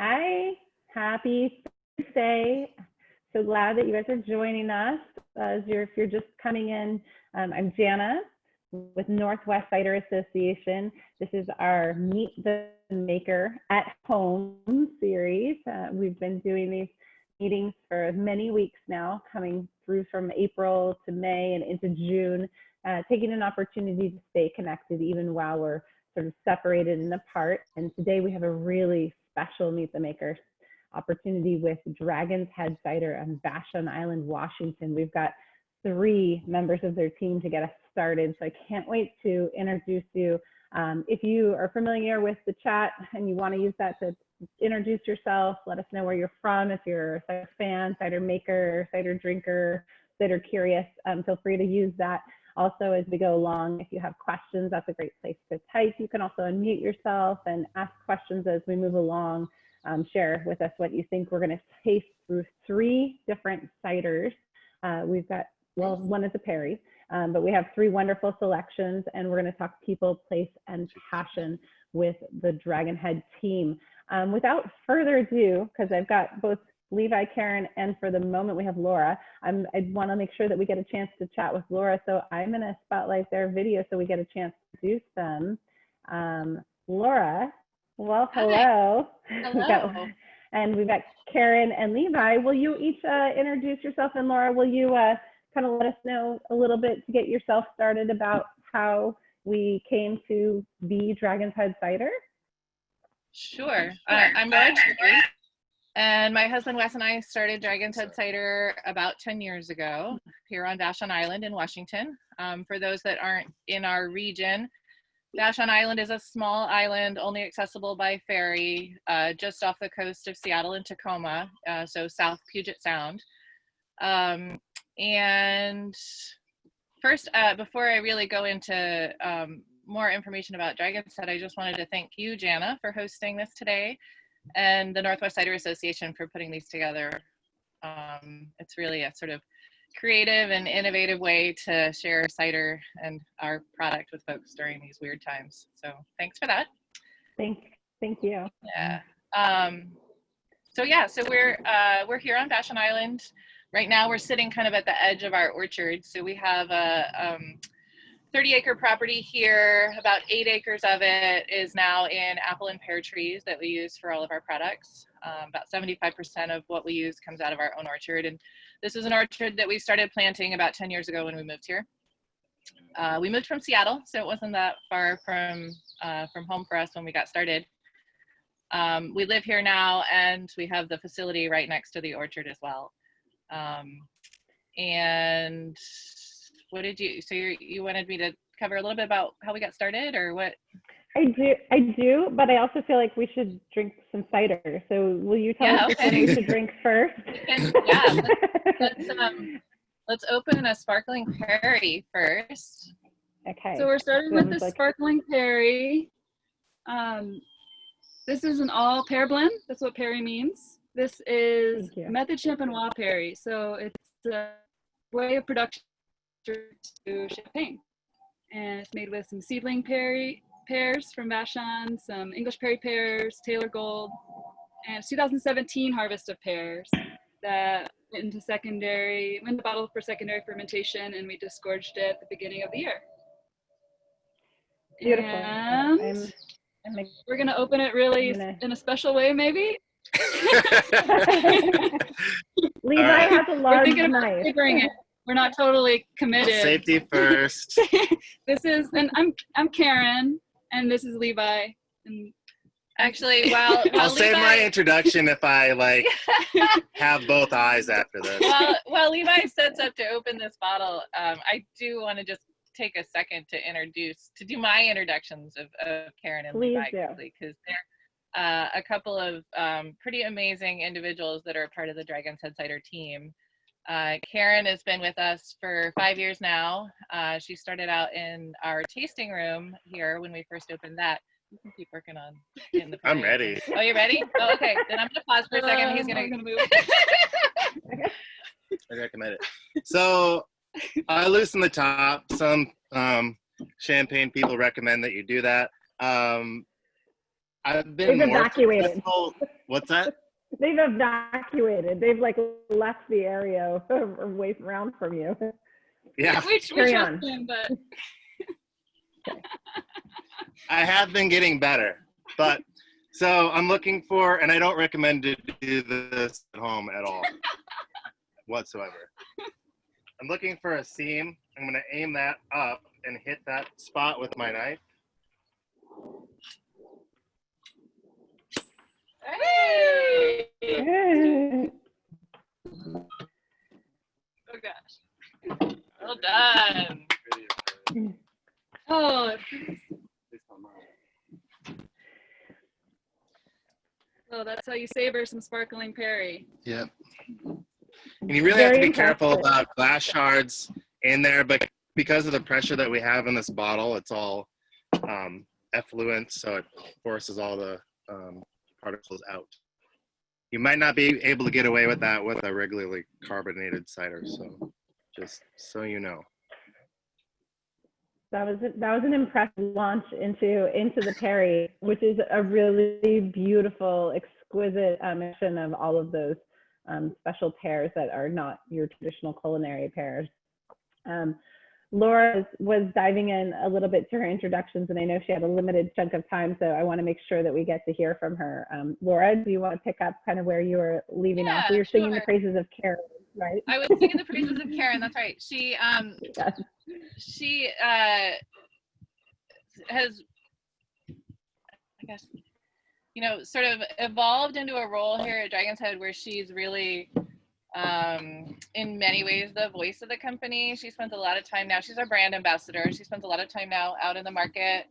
Hi, happy Thursday. So glad that you guys are joining us. If you're just coming in, I'm Jana with Northwest Cider Association. This is our Meet the Maker at Home series. We've been doing these meetings for many weeks now, coming through from April to May and into June, taking an opportunity to stay connected even while we're sort of separated and apart. And today we have a really special Meet the Maker opportunity with Dragon's Head Cider on Vashon Island, Washington. We've got 3 members of their team to get us started, so I can't wait to introduce you. If you are familiar with the chat and you want to use that to introduce yourself, let us know where you're from. If you're a cider fan, cider maker, cider drinker, cider curious, feel free to use that. Also, as we go along, if you have questions, that's a great place to type. You can also unmute yourself and ask questions as we move along. Share with us what you think. We're going to taste through 3 different ciders. We've got, well, one is a Perry, but we have 3 wonderful selections, and we're going to talk people, place, and passion with the Dragon Head team. Without further ado, because I've got both Levi, Karen, and for the moment we have Laura. I want to make sure that we get a chance to chat with Laura, so I'm going to spotlight their video so we get a chance to introduce them. Laura, well, hello. Hello. We've got Karen and Levi. Will you each introduce yourself? And Laura, will you kind of let us know a little bit to get yourself started about how we came to be Dragon's Head Cider? Sure. I'm Laura, and my husband Wes and I started Dragon's Head Cider about 10 years ago here on Vashon Island in Washington. For those that aren't in our region, Vashon Island is a small island only accessible by ferry just off the coast of Seattle and Tacoma, so South Puget Sound. And first, before I really go into more information about Dragon's Head, I just wanted to thank you, Jana, for hosting this today, and the Northwest Cider Association for putting these together. It's really a sort of creative and innovative way to share cider and our product with folks during these weird times. So thanks for that. Thank you. Yeah. So we're here on Vashon Island. Right now we're sitting kind of at the edge of our orchard. So we have a 30-acre property here. About 8 acres of it is now in apple and pear trees that we use for all of our products. About 75% of what we use comes out of our own orchard. And this is an orchard that we started planting about 10 years ago when we moved here. We moved from Seattle, so it wasn't that far from home for us when we got started. We live here now, and we have the facility right next to the orchard as well. And what did you wanted me to cover a little bit about how we got started, or what? I do, but I also feel like we should drink some cider. So will you tell us what we should drink first? Let's open a sparkling Perry first. Okay. So we're starting with the sparkling Perry. This is an all pear blend. That's what Perry means. This is method champenois Perry. So it's a way of production to champagne, and it's made with some seedling pears from Vashon, some English Perry pears, Taylor Gold, and 2017 harvest of pears that went into the bottle for secondary fermentation, and we disgorged it at the beginning of the year. Beautiful. And we're gonna open it really in a special way, maybe. Levi has a large knife. We're not totally committed. Safety first. And I'm Karen, and this is Levi. And actually, I'll save my introduction if I have both eyes after this. While Levi sets up to open this bottle, I do want to just take a second to do my introductions of Karen and Levi quickly, because they're a couple of pretty amazing individuals that are a part of the Dragon's Head Cider team. Karen has been with us for 5 years now. She started out in our tasting room here when we first opened that. You can keep working on getting the I'm ready. Oh, you ready? Oh, okay. Then I'm going to pause for a second. He's going to move. I recommend it. So I loosen the top. Some champagne people recommend that you do that. I've been They've more evacuated. successful. What's that? They've evacuated. They've like left the area away around from you. Yeah. We Carry trust on. him, but I have been getting better, but so I'm looking for, and I don't recommend to do this at home at all, whatsoever. I'm looking for a seam. I'm going to aim that up and hit that spot with my knife. hey! Oh gosh. Well done. Oh, so that's how you savor some sparkling Perry. Yep. And you really have to Very be careful impressive. about glass shards in there, but because of the pressure that we have in this bottle, it's all effluent, so it forces all the particles out. You might not be able to get away with that with a regularly carbonated cider, so just so you know. That was an impressive launch into the Perry, which is a really beautiful, exquisite mission of all of those special pears that are not your traditional culinary pears. Laura was diving in a little bit to her introductions, and I know she had a limited chunk of time, so I want to make sure that we get to hear from her. Laura, do you want to pick up kind of where you were leaving off? We were singing the praises of Karen, right? I was singing the praises of Karen. That's right. She Yes. she has, I guess, you know, sort of evolved into a role here at Dragon's Head where she's really in many ways the voice of the company. She spends a lot of time now, she's our brand ambassador. She spends a lot of time now out in the market,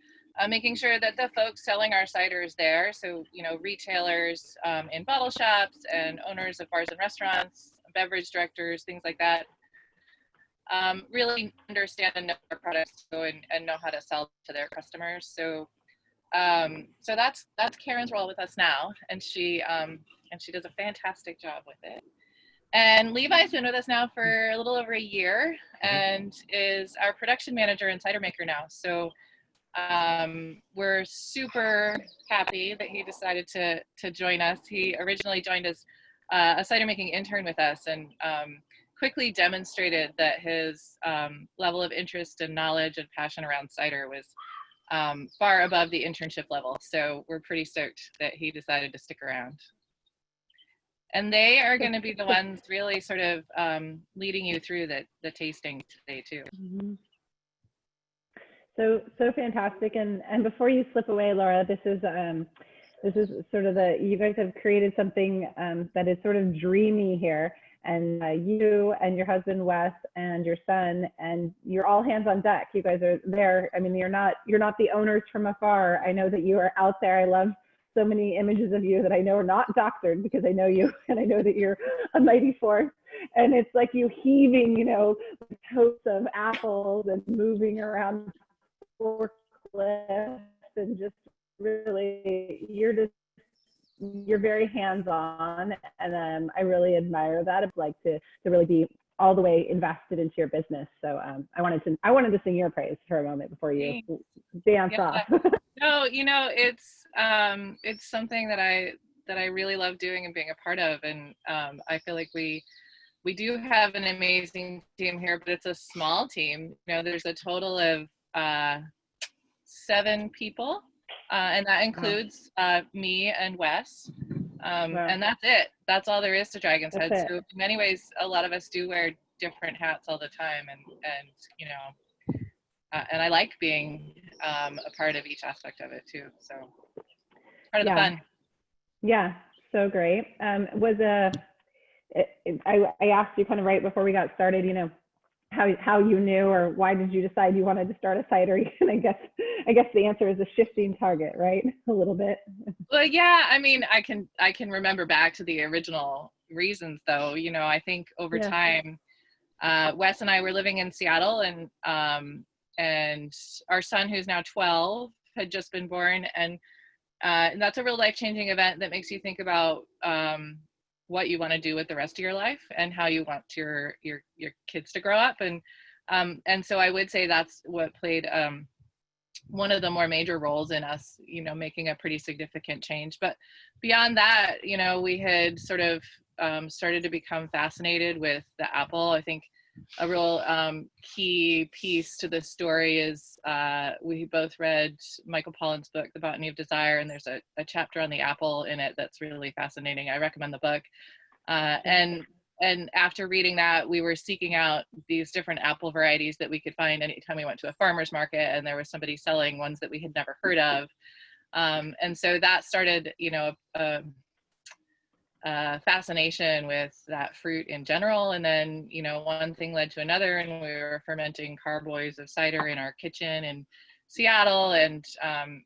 making sure that the folks selling our ciders there, so, you know, retailers in bottle shops and owners of bars and restaurants, beverage directors, things like that, really understand and know our products and know how to sell to their customers. So so that's Karen's role with us now, and she does a fantastic job with it. And Levi's been with us now for a little over a year and is our production manager and Cidermaker now. So we're super happy that he decided to join us. He originally joined as a cider making intern with us, and quickly demonstrated that his level of interest and knowledge and passion around cider was far above the internship level. So we're pretty stoked that he decided to stick around. And they are going to be the ones really sort of leading you through the tasting today too. Mm-hmm. So fantastic. And before you slip away, Laura, this is sort of you guys have created something that is sort of dreamy here. And you and your husband Wes and your son, and you're all hands on deck. You guys are there. I mean, you're not the owners from afar. I know that you are out there. I love so many images of you that I know are not doctored, because I know you and I know that you're a mighty force. And it's like you heaving, you know, totes of apples and moving around forklifts, and just really, you're very hands-on, and I really admire that. I'd like to really be all the way invested into your business. So I wanted to sing your praise for a moment before you dance off. No, you know, it's something that I really love doing and being a part of, and I feel like we do have an amazing team here, but it's a small team. You know, there's a total of 7 people. And that includes me and Wes, and that's it. That's all there is to Dragon's Head. So in many ways, a lot of us do wear different hats all the time, and you know, and I like being a part of each aspect of it too. So part of the fun. Yeah, so great. I asked you kind of right before we got started, you know, how you knew, or why did you decide you wanted to start a cidery? And I guess the answer is a shifting target, right? A little bit. Well, yeah, I mean, I can remember back to the original reasons, though. You know, I think over time, Wes and I were living in Seattle, and our son, who's now 12, had just been born, and that's a real life-changing event that makes you think about what you want to do with the rest of your life and how you want your kids to grow up, and so I would say that's what played one of the more major roles in us, making a pretty significant change. But beyond that, we had sort of started to become fascinated with the apple. I think a real key piece to this story is we both read Michael Pollan's book, The Botany of Desire, and there's a chapter on the apple in it that's really fascinating. I recommend the book. And after reading that, we were seeking out these different apple varieties that we could find anytime we went to a farmer's market, and there was somebody selling ones that we had never heard of. And so that started, fascination with that fruit in general. And then, one thing led to another, and we were fermenting carboys of cider in our kitchen in Seattle and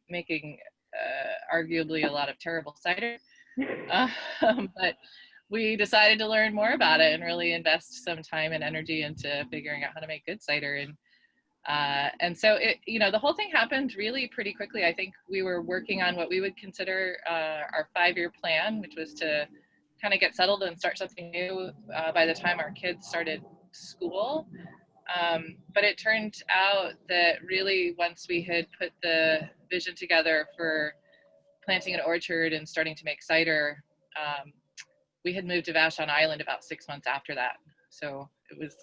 making arguably a lot of terrible cider. But we decided to learn more about it and really invest some time and energy into figuring out how to make good cider. And so it, the whole thing happened really pretty quickly. I think we were working on what we would consider our 5-year plan, which was to kind of get settled and start something new by the time our kids started school. But it turned out that really once we had put the vision together for planting an orchard and starting to make cider, we had moved to Vashon Island about 6 months after that. So it was,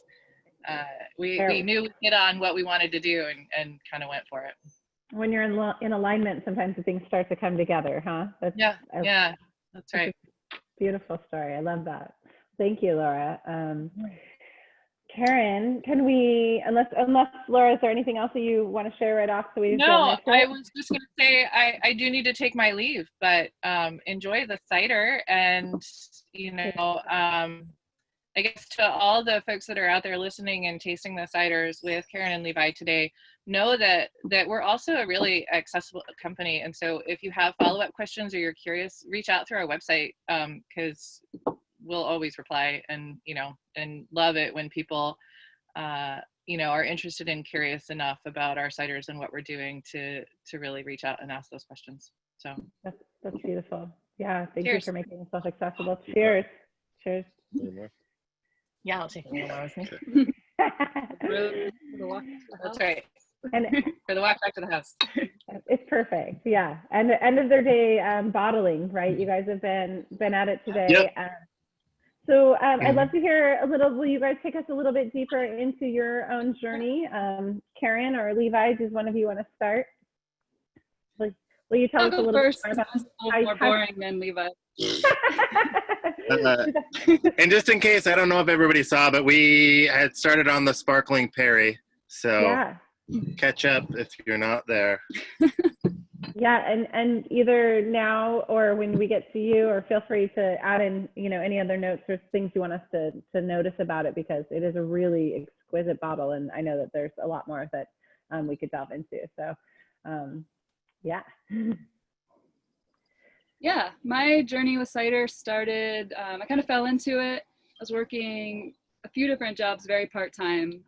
we knew we'd hit on what we wanted to do and kind of went for it. When you're in alignment, sometimes the things start to come together, huh? Yeah, that's right. Beautiful story. I love that. Thank you, Laura. Karen, can we, unless Laura, is there anything else that you want to share right off? So we No, I was just going to say I do need to take my leave, but enjoy the cider. And I guess to all the folks that are out there listening and tasting the ciders with Karen and Levi today, know that we're also a really accessible company. And so if you have follow-up questions or you're curious, reach out through our website, because we'll always reply, and love it when people are interested and curious enough about our ciders and what we're doing to really reach out and ask those questions. So that's beautiful. Yeah, thank Cheers. you for making yourself accessible. Cheers. Cheers. Yeah, I'll take a little more with me. That's right. And for the walk back to the house. It's perfect. Yeah. And the end of their day, bottling, right? You guys have been at it today. Yep. So I'd love to hear a little, will you guys take us a little bit deeper into your own journey? Karen or Levi, does one of you want to start? Will you tell us a little bit more about more boring than Levi? And just in case, I don't know if everybody saw, but we had started on the sparkling Perry. So yeah. Catch up if you're not there. Yeah, and either now or when we get to you, or feel free to add in, any other notes or things you want us to notice about it, because it is a really exquisite bottle, and I know that there's a lot more that we could delve into. So, yeah. Yeah, my journey with cider started, I kind of fell into it. I was working a few different jobs, very part-time.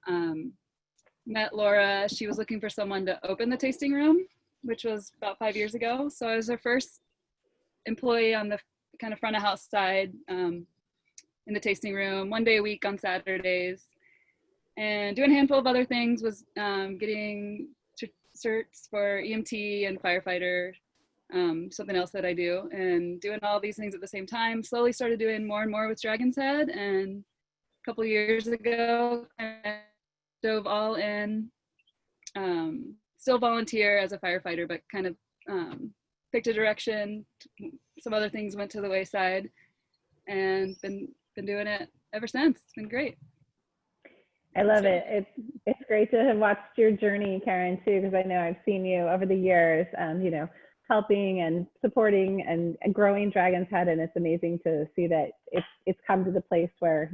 Met Laura, she was looking for someone to open the tasting room, which was about 5 years ago. So I was her first employee on the kind of front of house side in the tasting room, 1 day a week on Saturdays, and doing a handful of other things. Was getting certs for EMT and firefighter, something else that I do, and doing all these things at the same time. Slowly started doing more and more with Dragon's Head, and a couple years ago, I dove all in. Still volunteer as a firefighter, but kind of picked a direction. Some other things went to the wayside, and been doing it ever since. It's been great. I love it. It's great to have watched your journey, Karen, too, because I know I've seen you over the years, helping and supporting and growing Dragon's Head, and it's amazing to see that it's come to the place where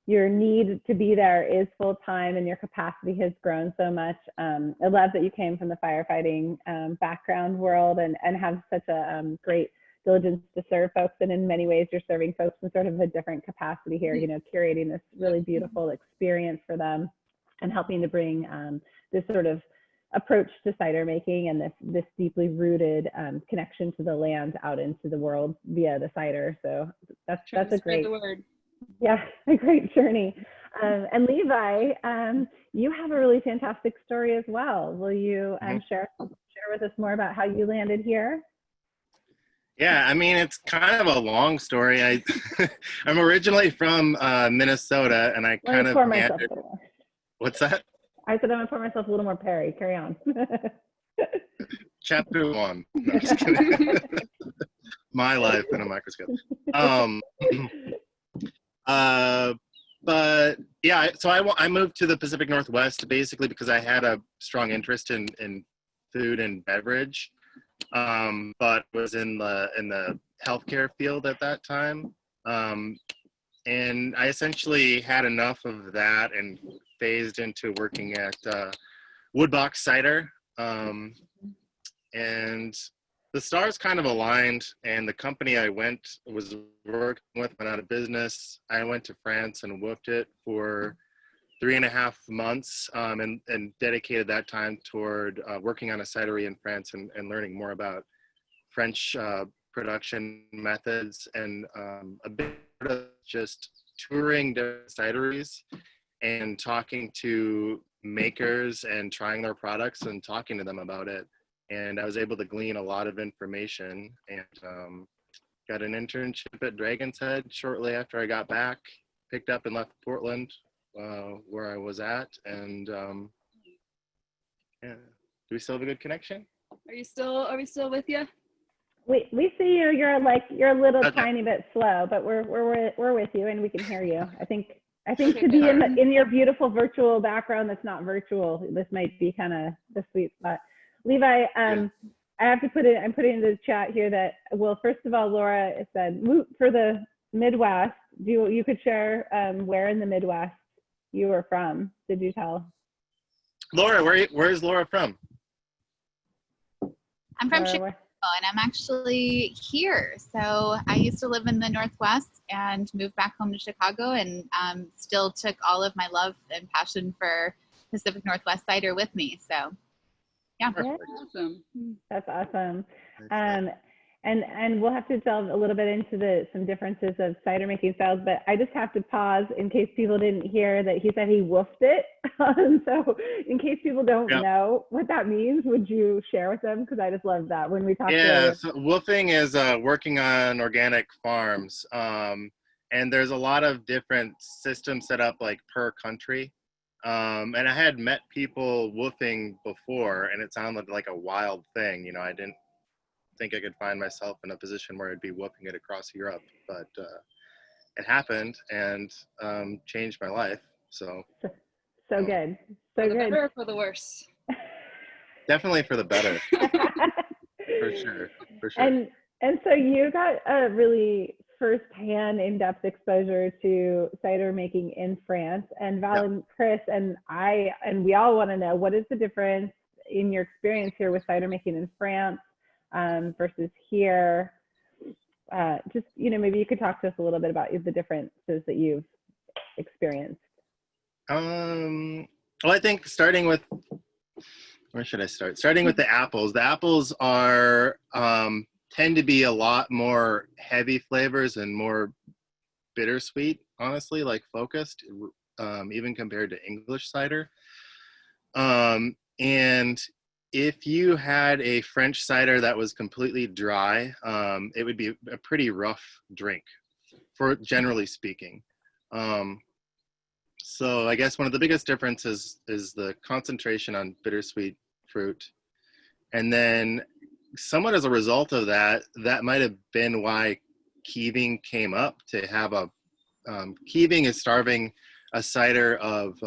your need to be there is full time, and your capacity has grown so much. I love that you came from the firefighting background world and have such a great diligence to serve folks. And in many ways, you're serving folks in sort of a different capacity here, curating this really beautiful experience for them and helping to bring this sort of approach to cider making and this deeply rooted connection to the land out into the world via the cider. So that's a great, a great journey. And Levi, you have a really fantastic story as well. Will you share with us more about how you landed here? Yeah, I mean, it's kind of a long story. I'm originally from Minnesota, and I kind of meandered. What's that? I said I'm gonna pour myself a little more Perry. Carry on. Chapter 1. No, just kidding. My life in a microscope. But yeah, so I moved to the Pacific Northwest basically because I had a strong interest in food and beverage, but was in the healthcare field at that time, and I essentially had enough of that and phased into working at Woodbox Cider, and the stars kind of aligned, and the company I was working with went out of business. I went to France and whooped it for 3.5 months, and dedicated that time toward working on a cidery in France and learning more about French production methods, and a bit of just touring different cideries and talking to makers and trying their products and talking to them about it. And I was able to glean a lot of information, and got an internship at Dragon's Head shortly after I got back, picked up and left Portland, where I was at. And yeah, do we still have a good connection? Are we still with you? We see you. You're a little tiny bit slow, but we're with you and we can hear you. I think to be in your beautiful virtual background that's not virtual, this might be kind of the sweet spot. Levi, I have to I'm putting in the chat here that, well, first of all, Laura said, for the Midwest, you could share where in the Midwest you were from. Did you tell? Laura, where's Laura from? I'm from Chicago, and I'm actually here. So I used to live in the Northwest and moved back home to Chicago, and still took all of my love and passion for Pacific Northwest cider with me. So yeah. Awesome. That's awesome. And we'll have to delve a little bit into some differences of cider making styles, but I just have to pause in case people didn't hear that he said he woofed it. So in case people don't know what that means, would you share with them? Because I just love that when we talk. Yeah, so woofing is working on organic farms. And there's a lot of different systems set up like per country. And I had met people woofing before, and it sounded like a wild thing. You know, I didn't think I could find myself in a position where I'd be woofing it across Europe, but it happened and changed my life. So good. So for good. The better or for the worse? Definitely for the better. For sure. And so you got a really firsthand in-depth exposure to cider making in France, and Val and Chris and we all want to know, what is the difference in your experience here with cider making in France versus here? Just, maybe you could talk to us a little bit about the differences that you've experienced. Well, I think starting with, where should I start? Starting with the apples. The apples are tend to be a lot more heavy flavors and more bittersweet, honestly, like focused, even compared to English cider. And if you had a French cider that was completely dry, it would be a pretty rough drink, for generally speaking. So I guess one of the biggest differences is the concentration on bittersweet fruit. And then somewhat as a result of that, that might have been why keeving came up, to have keeving is starving a cider of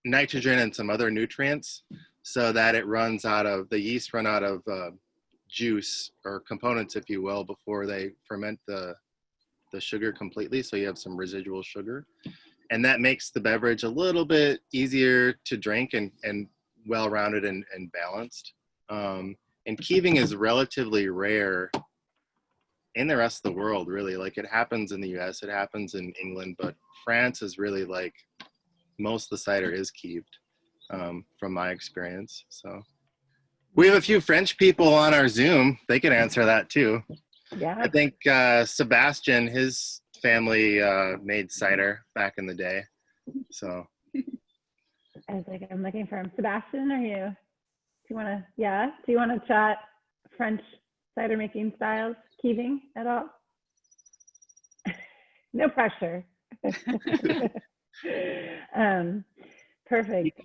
nitrogen and some other nutrients, so that the yeast run out of juice or components, if you will, before they ferment the sugar completely. So you have some residual sugar, and that makes the beverage a little bit easier to drink and well-rounded and balanced. And keeving is relatively rare in the rest of the world, really. Like, it happens in the US, it happens in England, but France is really like, most of the cider is keeved, from my experience. So we have a few French people on our Zoom. They can answer that too. Yeah. I think Sebastian, his family made cider back in the day. So I was like, I'm looking for him. Sebastian, are you? Do you want to? Yeah. Do you want to chat French cider making styles, Keeving at all? No pressure. Perfect.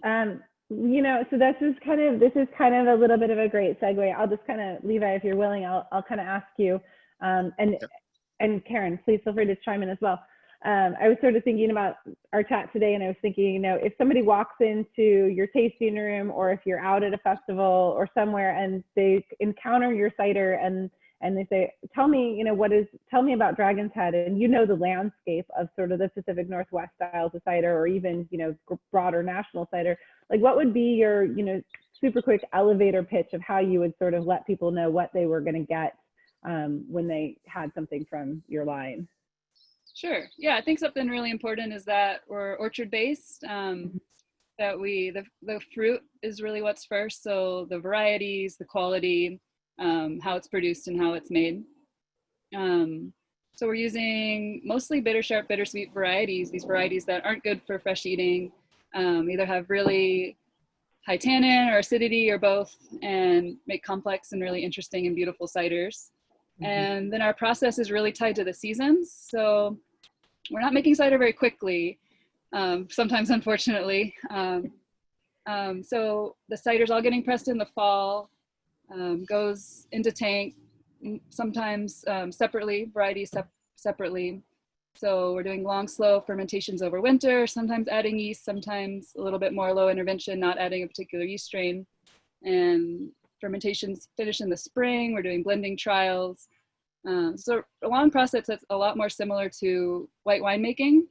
You know, so this is kind of a little bit of a great segue. I'll just kind of, Levi, if you're willing, I'll kind of ask you, and Karen, please feel free to chime in as well. I was sort of thinking about our chat today, and I was thinking, you know, if somebody walks into your tasting room, or if you're out at a festival or somewhere and they encounter your cider and they say, tell me, you know, tell me about Dragon's Head, and you know the landscape of sort of the Pacific Northwest styles of cider, or even, you know, broader national cider, like what would be your, you know, super quick elevator pitch of how you would sort of let people know what they were going to get when they had something from your line? Sure. Yeah, I think something really important is that we're orchard based. That the fruit is really what's first. So the varieties, the quality, how it's produced and how it's made. So we're using mostly bitter sharp, bittersweet varieties. These varieties that aren't good for fresh eating, either have really high tannin or acidity or both, and make complex and really interesting and beautiful ciders. And then our process is really tied to the seasons. So we're not making cider very quickly, sometimes unfortunately. So the cider's all getting pressed in the fall, goes into tank, sometimes separately, varieties separately. So we're doing long, slow fermentations over winter, sometimes adding yeast, sometimes a little bit more low intervention, not adding a particular yeast strain. And fermentations finish in the spring. We're doing blending trials. So a long process that's a lot more similar to white wine making,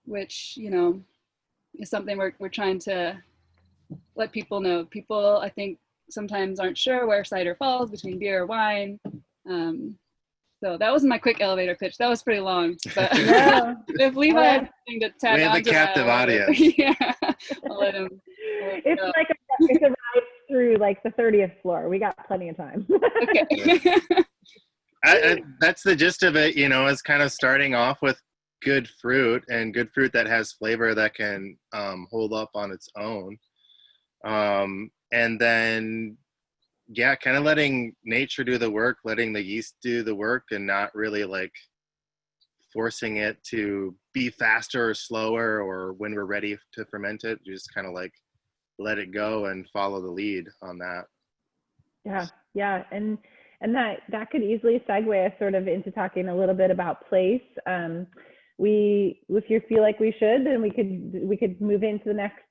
which, you know, is something we're trying to let people know. People, I think, sometimes aren't sure where cider falls between beer or wine. So that was my quick elevator pitch. That was pretty long, but if Levi has something to tag on to that, we have a captive audience. Yeah, I'll let him. It's like it's a ride through like the 30th floor. We got plenty of time. Okay. That's the gist of it, you know, is kind of starting off with good fruit, and good fruit that has flavor that can hold up on its own. And then, yeah, kind of letting nature do the work, letting the yeast do the work, and not really like forcing it to be faster or slower, or when we're ready to ferment it, you just kind of like let it go and follow the lead on that. Yeah. And that could easily segue us sort of into talking a little bit about place. If you feel like we should, then we could move into the next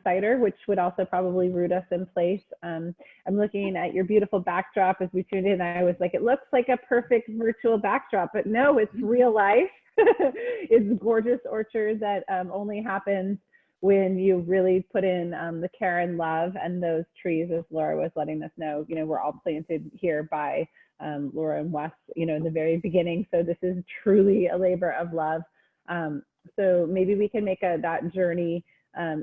cider, which would also probably root us in place. I'm looking at your beautiful backdrop as we tuned in. I was like, it looks like a perfect virtual backdrop, but no, it's real life. It's gorgeous orchard that only happens when you really put in the care and love, and those trees, as Laura was letting us know, you know, we're all planted here by Laura and Wes, you know, in the very beginning. So this is truly a labor of love. So maybe we can make that journey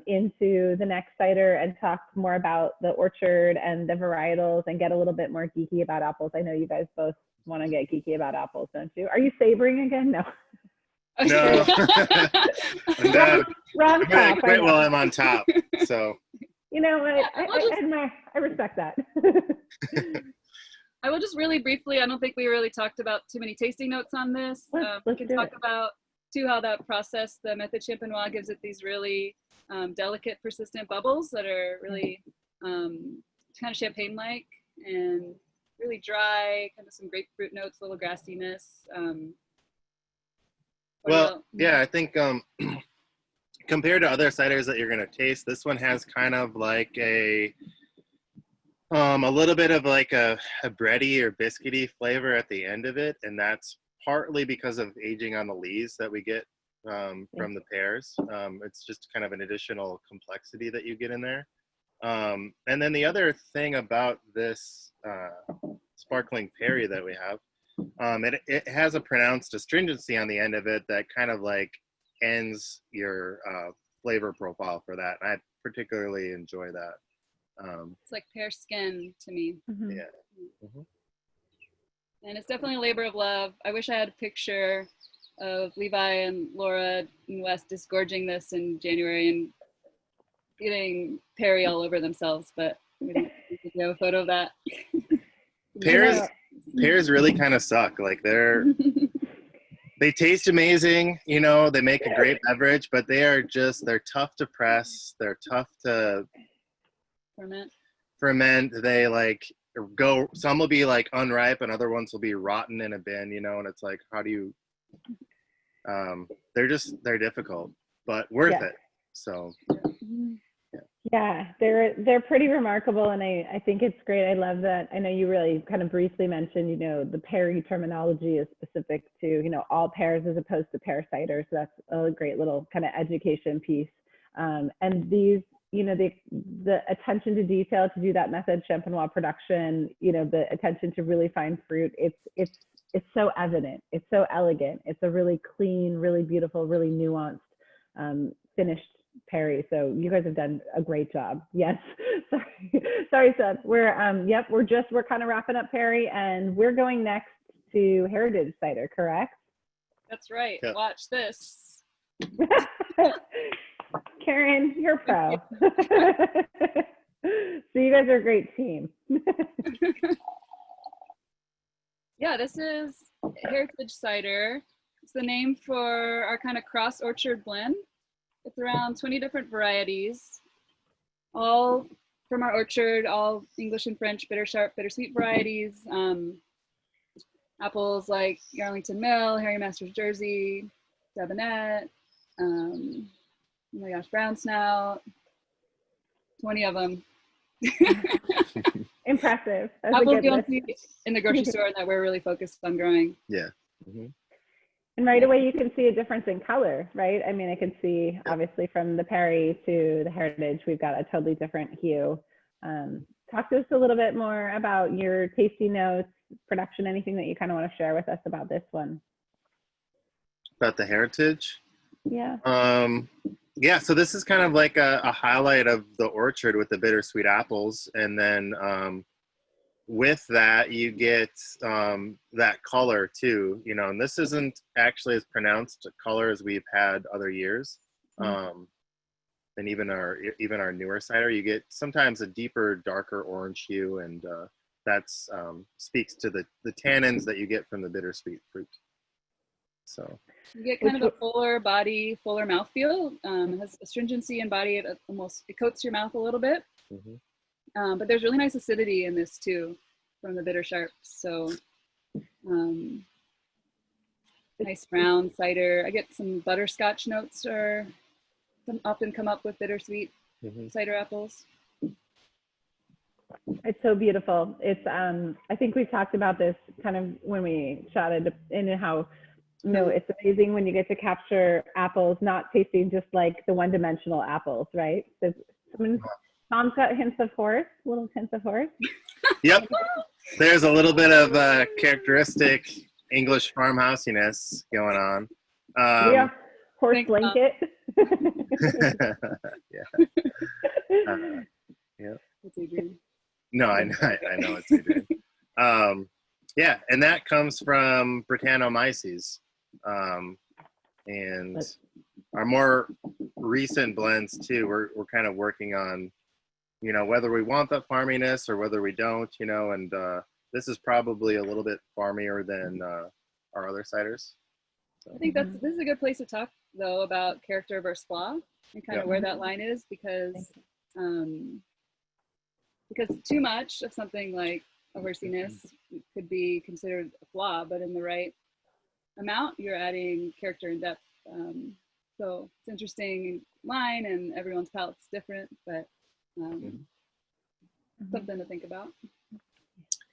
into the next cider and talk more about the orchard and the varietals, and get a little bit more geeky about apples. I know you guys both want to get geeky about apples, don't you? Are you savoring again? No. No. No. Wrong top. I quit while I'm on top. So. You know what? I respect that. I will just really briefly, I don't think we really talked about too many tasting notes on this. We can talk about too how that process, the method champenois, gives it these really delicate, persistent bubbles that are really kind of champagne-like and really dry, kind of some grapefruit notes, a little grassiness. Well, yeah, I think compared to other ciders that you're going to taste, this one has kind of like a little bit of like a bready or biscuity flavor at the end of it, and that's partly because of aging on the lees that we get from the pears. It's just kind of an additional complexity that you get in there. And then the other thing about this sparkling perry that we have, it has a pronounced astringency on the end of it that kind of like ends your flavor profile for that. I particularly enjoy that. It's like pear skin to me. Mm-hmm. Yeah. Mm-hmm. And it's definitely a labor of love. I wish I had a picture of Levi and Laura and Wes disgorging this in January and getting Perry all over themselves, but we don't have a photo of that. Pears really kind of suck. Like they taste amazing, you know, they make a great beverage, but they're tough to press. They're tough to ferment. They like some will be like unripe and other ones will be rotten in a bin, you know, and it's like, how do you, they're difficult, but worth it. So. Yeah, they're pretty remarkable, and I think it's great. I love that. I know you really kind of briefly mentioned, you know, the Perry terminology is specific to, you know, all pears as opposed to pear cider. So that's a great little kind of education piece. And these, you know, the attention to detail to do that method champenois production, you know, the attention to really fine fruit, it's so evident. It's so elegant. It's a really clean, really beautiful, really nuanced, finished Perry. So you guys have done a great job. Yes. Sorry, Seth. We're kind of wrapping up Perry, and we're going next to Heritage Cider, correct? That's right. Yeah. Watch this. Karen, you're pro. So you guys are a great team. Yeah, this is Heritage Cider. It's the name for our kind of cross orchard blend. It's around 20 different varieties, all from our orchard, all English and French bitter sharp, bittersweet varieties. Apples like Yarlington Mill, Harry Masters Jersey, Debonet, oh my gosh, Brown Snout, 20 of them. Impressive. Apples you'll see in the grocery store that we're really focused on growing. Yeah. Mm-hmm. And right away, you can see a difference in color, right? I mean, I can see, obviously, from the Perry to the Heritage, we've got a totally different hue. Talk to us a little bit more about your tasty notes, production, anything that you kind of want to share with us about this one. About the Heritage? Yeah. Yeah, so this is kind of like a highlight of the orchard with the bittersweet apples. And then with that, you get that color too, you know, and this isn't actually as pronounced a color as we've had other years. And even our newer cider, you get sometimes a deeper, darker orange hue, and that's speaks to the tannins that you get from the bittersweet fruit. So you get kind of a fuller body, fuller mouthfeel. It has astringency and body. It coats your mouth a little bit. Mm-hmm. But there's really nice acidity in this too, from the bitter sharp. So nice round cider. I get some butterscotch notes often come up with bittersweet cider apples. It's so beautiful. It's I think we talked about this kind of when we chatted in how, you know, it's amazing when you get to capture apples not tasting just like the one-dimensional apples, right? So Tom's got little hints of horse. Yep. There's a little bit of characteristic English farmhousiness going on. Yeah, horse blanket. Yeah. Yeah. It's Adrian. No, I know it's Adrian. Yeah, and that comes from Brettanomyces. And our more recent blends too, we're kind of working on, you know, whether we want that farminess or whether we don't, you know, and this is probably a little bit farmier than our other ciders. So. I think this is a good place to talk though about character versus flaw and kind of where that line is, because too much of something like a horsiness could be considered a flaw, but in the right amount, you're adding character and depth. So it's an interesting line, and everyone's palate's different, but something to think about.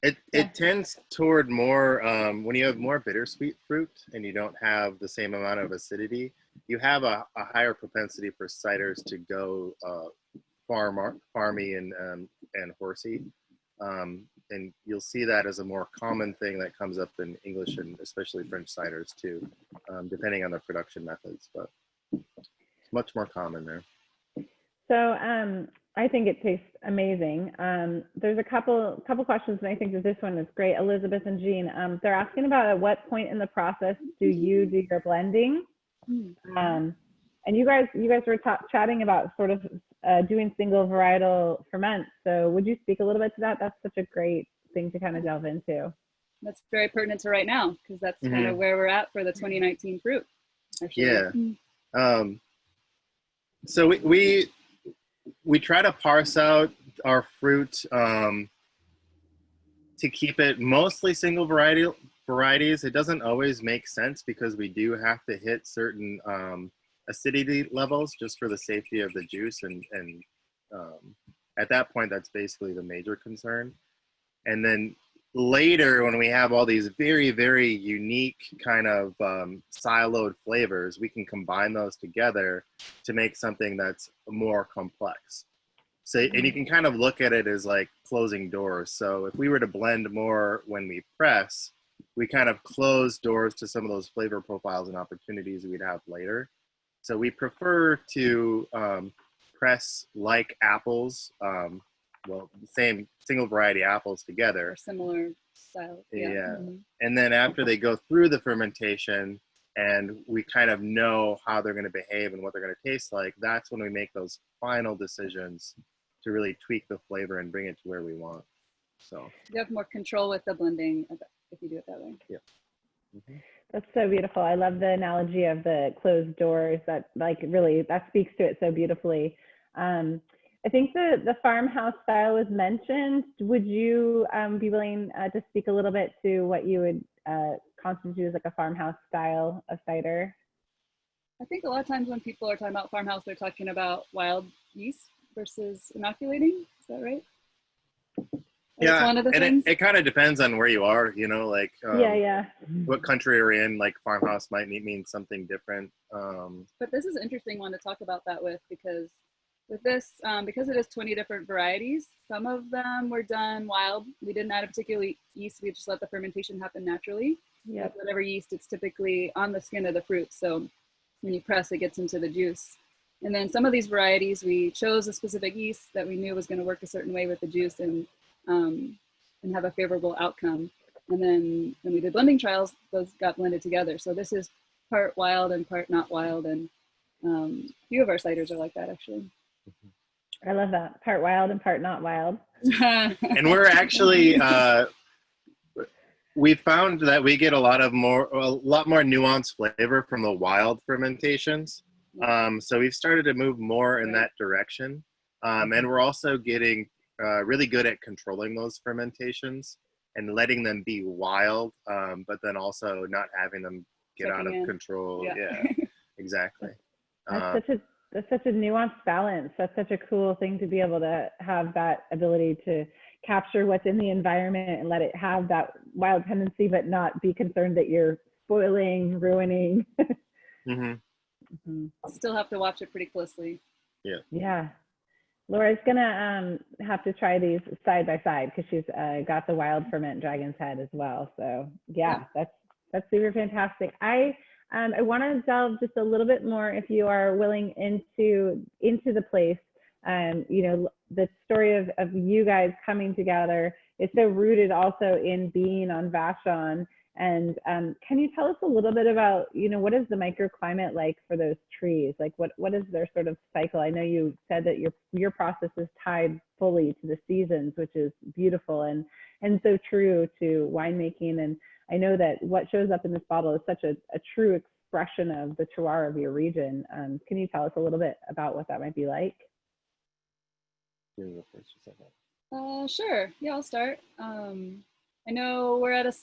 It tends toward more, when you have more bittersweet fruit and you don't have the same amount of acidity, you have a higher propensity for ciders to go farmy and horsey. And you'll see that as a more common thing that comes up in English and especially French ciders too, depending on the production methods, but it's much more common there. So I think it tastes amazing. There's a couple questions, and I think that this one is great. Elizabeth and Jean, they're asking about at what point in the process do you do your blending? And you guys were chatting about sort of doing single varietal ferments. So would you speak a little bit to that? That's such a great thing to kind of delve into. That's very pertinent to right now, because that's kind of where we're at for the 2019 fruit. Actually. Yeah. So we try to parse out our fruit to keep it mostly single varieties. It doesn't always make sense because we do have to hit certain acidity levels just for the safety of the juice, and at that point that's basically the major concern. And then later, when we have all these very, very unique kind of siloed flavors, we can combine those together to make something that's more complex. So, and you can kind of look at it as like closing doors. So if we were to blend more when we press, we kind of close doors to some of those flavor profiles and opportunities we'd have later. So we prefer to press like apples, well, the same single variety apples together. Or similar style. Yeah. And then after they go through the fermentation and we kind of know how they're going to behave and what they're going to taste like, that's when we make those final decisions to really tweak the flavor and bring it to where we want. So you have more control with the blending if you do it that way. Yeah. That's so beautiful. I love the analogy of the closed doors. That like really, that speaks to it so beautifully. I think the farmhouse style was mentioned. Would you be willing to speak a little bit to what you would constitute as like a farmhouse style of cider? I think a lot of times when people are talking about farmhouse, they're talking about wild yeast versus inoculating. Is that right? Yeah, one of the and things. it kind of depends on where you are, you know, like what country you're in. Like farmhouse might mean something different. But this is an interesting one to talk about that with, because with this, because it is 20 different varieties, some of them were done wild. We didn't add a particular yeast. We just let the fermentation happen naturally. Yep. With whatever yeast, it's typically on the skin of the fruit. So when you press, it gets into the juice. And then some of these varieties, we chose a specific yeast that we knew was going to work a certain way with the juice and have a favorable outcome. And then when we did blending trials, those got blended together. So this is part wild and part not wild. And a few of our ciders are like that, actually. I love that. Part wild and part not wild. And we're actually, we found that we get a lot more nuanced flavor from the wild fermentations. So we've started to move more in that direction. And we're also getting really good at controlling those fermentations and letting them be wild, but then also not having them get out of control. Yeah, exactly. That's such a nuanced balance. That's such a cool thing to be able to have that ability to capture what's in the environment and let it have that wild tendency, but not be concerned that you're spoiling, ruining. Still have to watch it pretty closely. Yeah. Laura's gonna have to try these side by side because she's got the wild ferment dragon's head as well. So yeah. that's super fantastic. I want to delve just a little bit more, if you are willing, into the place. You know, the story of you guys coming together is so rooted also in being on Vashon. And can you tell us a little bit about, you know, what is the microclimate like for those trees? Like what is their sort of cycle? I know you said that your process is tied fully to the seasons, which is beautiful and so true to winemaking. And I know that what shows up in this bottle is such a true expression of the terroir of your region. Can you tell us a little bit about what that might be like? Sure. Yeah, I'll start. I know we're at a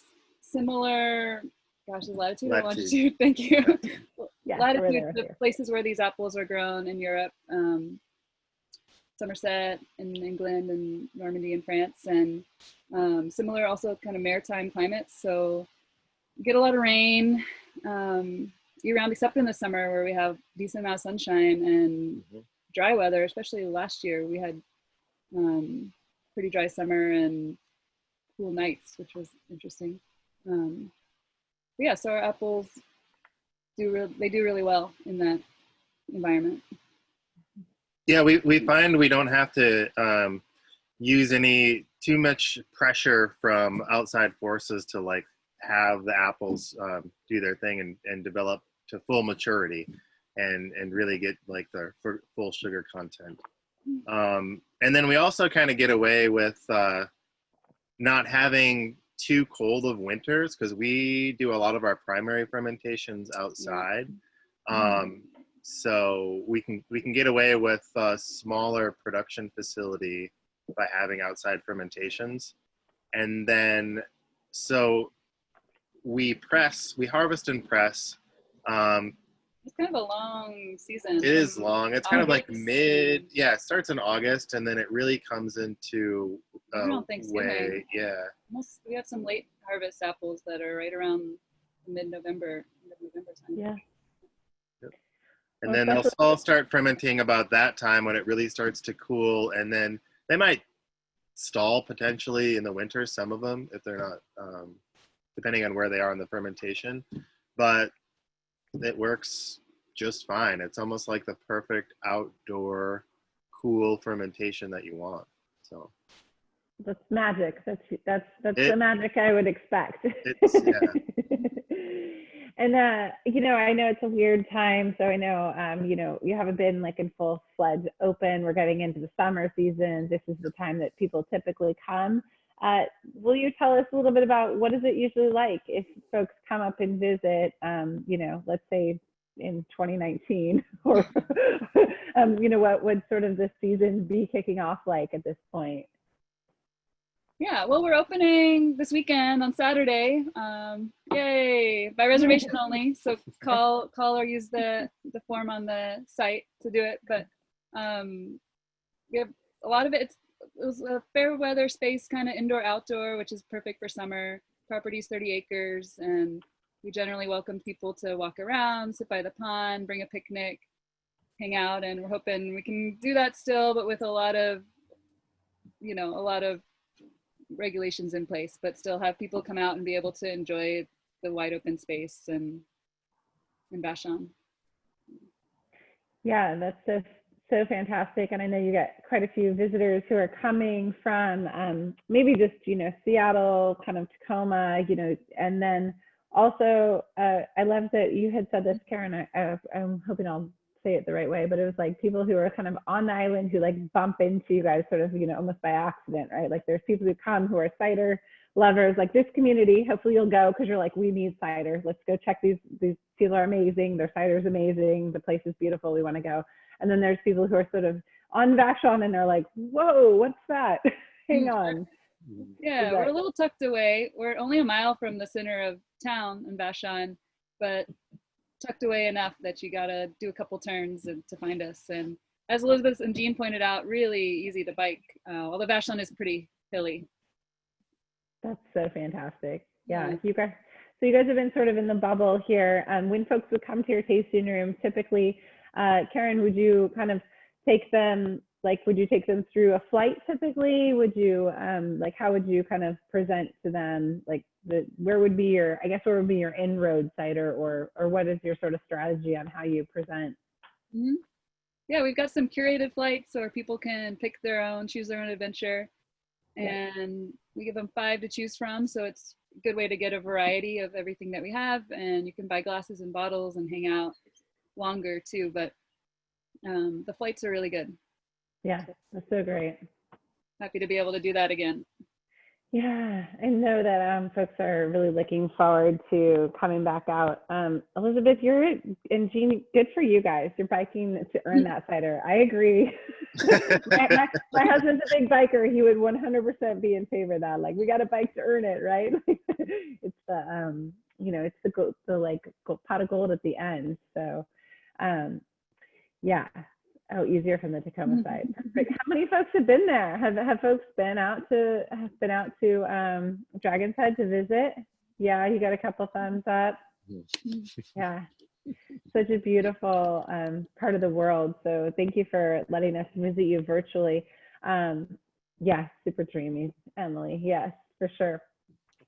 similar, latitude or longitude. Thank you. Yeah, latitude, the places where these apples are grown in Europe, Somerset in England and Normandy in France, and similar also kind of maritime climates. So you get a lot of rain year round, except in the summer where we have decent amount of sunshine and dry weather. Especially last year, we had pretty dry summer and cool nights, which was interesting. Yeah, so our apples do really well in that environment. Yeah, we find we don't have to use too much pressure from outside forces to like have the apples do their thing and develop to full maturity. and really get like the full sugar content. And then we also kind of get away with not having too cold of winters, because we do a lot of our primary fermentations outside. So we can get away with a smaller production facility by having outside fermentations. And then so we harvest and press. It's kind of a long season. It is long. It's kind of like August. it starts in August, and then it really comes into Around Thanksgiving. We have some late harvest apples that are right around mid-November time. Yeah. And then they'll all start fermenting about that time when it really starts to cool, and then they might stall potentially in the winter, some of them, if they're not, depending on where they are in the fermentation, but it works just fine. It's almost like the perfect outdoor cool fermentation that you want. So that's magic. That's the magic I would expect. And you know, I know it's a weird time, so I know you know, you haven't been like in full-fledged open. We're getting into the summer season. This is the time that people typically come. Will you tell us a little bit about what is it usually like if folks come up and visit, you know, let's say in 2019, or you know, what would sort of the season be kicking off like at this point? Yeah, well, we're opening this weekend on Saturday. Yay! By reservation only. So call or use the form on the site to do it. But we have a lot of it. It was a fair weather space, kind of indoor outdoor, which is perfect for summer. Property's 30 acres, and we generally welcome people to walk around, sit by the pond, bring a picnic, hang out, and we're hoping we can do that still, but with a lot of regulations in place, but still have people come out and be able to enjoy the wide open space and in Vashon. Yeah, that's so fantastic. And I know you get quite a few visitors who are coming from maybe just, you know, Seattle, kind of Tacoma, you know, and then also I love that you had said this, Karen. I'm hoping I'll say it the right way, but it was like people who are kind of on the island who like bump into you guys sort of, you know, almost by accident, right? Like there's people who come who are cider lovers, like this community. Hopefully you'll go because you're like, we need cider. Let's go check these people are amazing. Their cider's amazing. The place is beautiful. We want to go. And then there's people who are sort of on Vashon and they're like, whoa, what's that? Hang on. Yeah, we're a little tucked away. We're only a mile from the center of town in Vashon, but tucked away enough that you gotta do a couple turns to find us. And as Elizabeth and Jean pointed out, really easy to bike, although Vashon is pretty hilly. That's so fantastic. Yeah, you guys have been sort of in the bubble here. When folks would come to your tasting room, typically, Karen, would you kind of take them, like, would you take them through a flight typically? Would you, like, how would you kind of present to them, like, where would be your inroad cider, or what is your sort of strategy on how you present? Mm-hmm. Yeah, we've got some curated flights where people can choose their own adventure, and we give them 5 to choose from. So it's a good way to get a variety of everything that we have, and you can buy glasses and bottles and hang out longer too. But the flights are really good. Yeah, that's so great. Happy to be able to do that again. Yeah, I know that folks are really looking forward to coming back out. Elizabeth, and Jean, good for you guys. You're biking to earn that cider. I agree. my husband's a big biker. He would 100% be in favor of that. Like, we got to bike to earn it, right? It's the, you know, it's the like pot of gold at the end. So, yeah. Oh, easier from the Tacoma side. But how many folks have been there? Have folks been out to Dragon's Head to visit? Yeah, you got a couple thumbs up. Yeah, such a beautiful part of the world. So thank you for letting us visit you virtually. Yeah, super dreamy, Emily. Yes, for sure.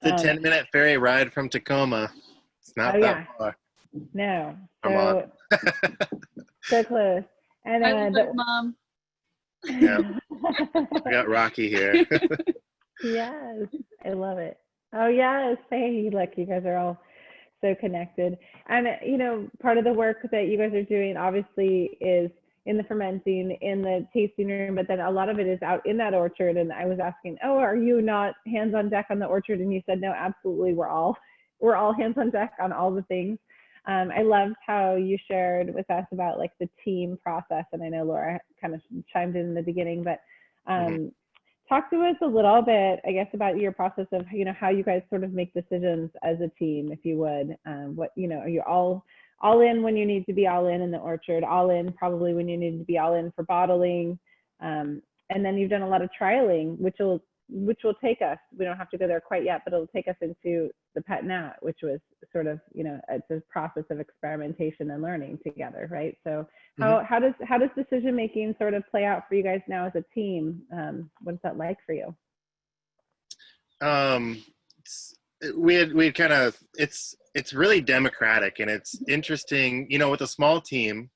It's a 10-minute ferry ride from Tacoma. It's not that far. No, so close. And I love it, Mom. Yeah, I got Rocky here. Yes, I love it. Oh yes, hey, look, you guys are all so connected. And, you know, part of the work that you guys are doing obviously is in the fermenting, in the tasting room, but then a lot of it is out in that orchard. And I was asking, oh, are you not hands on deck on the orchard? And you said, no, absolutely. We're all hands on deck on all the things. I loved how you shared with us about like the team process. And I know Laura kind of chimed in the beginning, but talk to us a little bit, I guess, about your process of, you know, how you guys sort of make decisions as a team, if you would. What, you know, are you all in when you need to be all in the orchard, all in probably when you need to be all in for bottling. And then you've done a lot of trialing, which will take us, we don't have to go there quite yet, but it'll take us into the pet nat, which was sort of, you know, it's a process of experimentation and learning together, right? So how does decision making sort of play out for you guys now as a team? What's that like for you? We kind of, it's really democratic, and it's interesting, you know, with a small team,